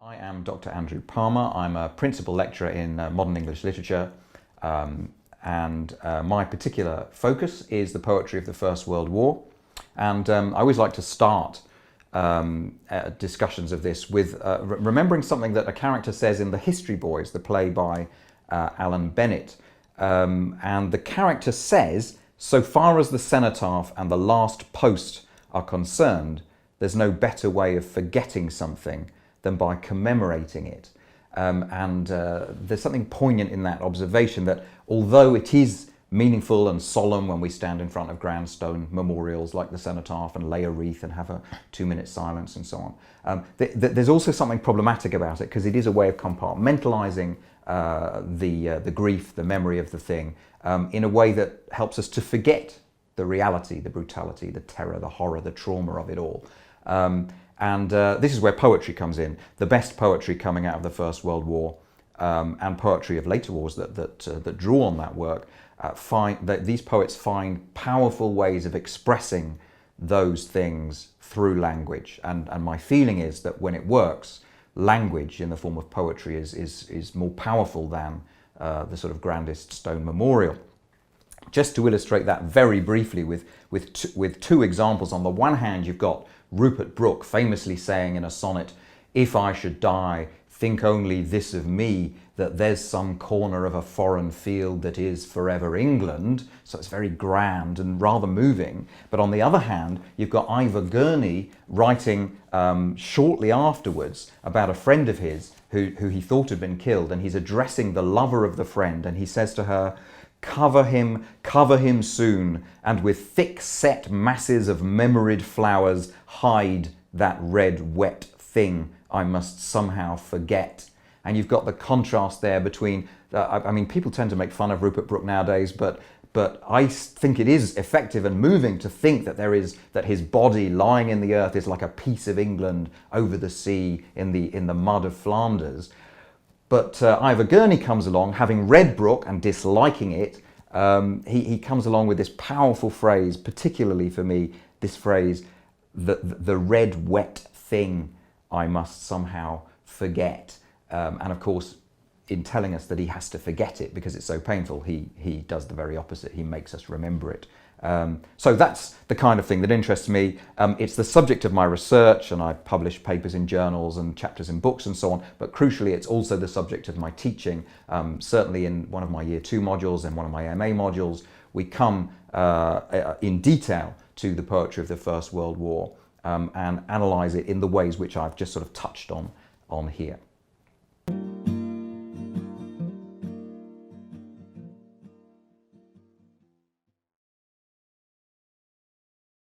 I am Dr. Andrew Palmer. I'm a principal lecturer in modern English literature, and my particular focus is the poetry of the First World War. And I always like to start discussions of this with remembering something that a character says in The History Boys, the play by Alan Bennett. And the character says, "So far as the Cenotaph and the last post are concerned, there's no better way of forgetting something than by commemorating it." There's something poignant in that observation that although it is meaningful and solemn when we stand in front of grand stone memorials like the Cenotaph and lay a wreath and have a 2-minute silence and so on, there's also something problematic about it because it is a way of compartmentalizing the grief, the memory of the thing, in a way that helps us to forget the reality, the brutality, the terror, the horror, the trauma of it all. This is where poetry comes in. The best poetry coming out of the First World War and poetry of later wars that draw on that work, these poets find powerful ways of expressing those things through language. And my feeling is that when it works, language in the form of poetry is more powerful than the sort of grandest stone memorial. Just to illustrate that very briefly with two examples. On the one hand, you've got Rupert Brooke famously saying in a sonnet, "If I should die, think only this of me, that there's some corner of a foreign field that is forever England." So it's very grand and rather moving. But on the other hand, you've got Ivor Gurney writing shortly afterwards about a friend of his who he thought had been killed, and he's addressing the lover of the friend, and he says to her, cover him soon, and with thick set masses of memoried flowers hide that red wet thing I must somehow forget." And you've got the contrast there between, I mean, people tend to make fun of Rupert Brooke nowadays, but I think it is effective and moving to think that his body lying in the earth is like a piece of England over the sea in the mud of Flanders. But Ivor Gurney comes along, having read Brooke and disliking it. He comes along with this powerful phrase, particularly for me, this phrase, the red wet thing I must somehow forget. And of course, in telling us that he has to forget it because it's so painful, he does the very opposite. He makes us remember it. So that's the kind of thing that interests me. It's the subject of my research, and I publish papers in journals and chapters in books and so on, but crucially it's also the subject of my teaching. Certainly in one of my Year 2 modules and one of my MA modules, we come in detail to the poetry of the First World War and analyse it in the ways which I've just sort of touched on here.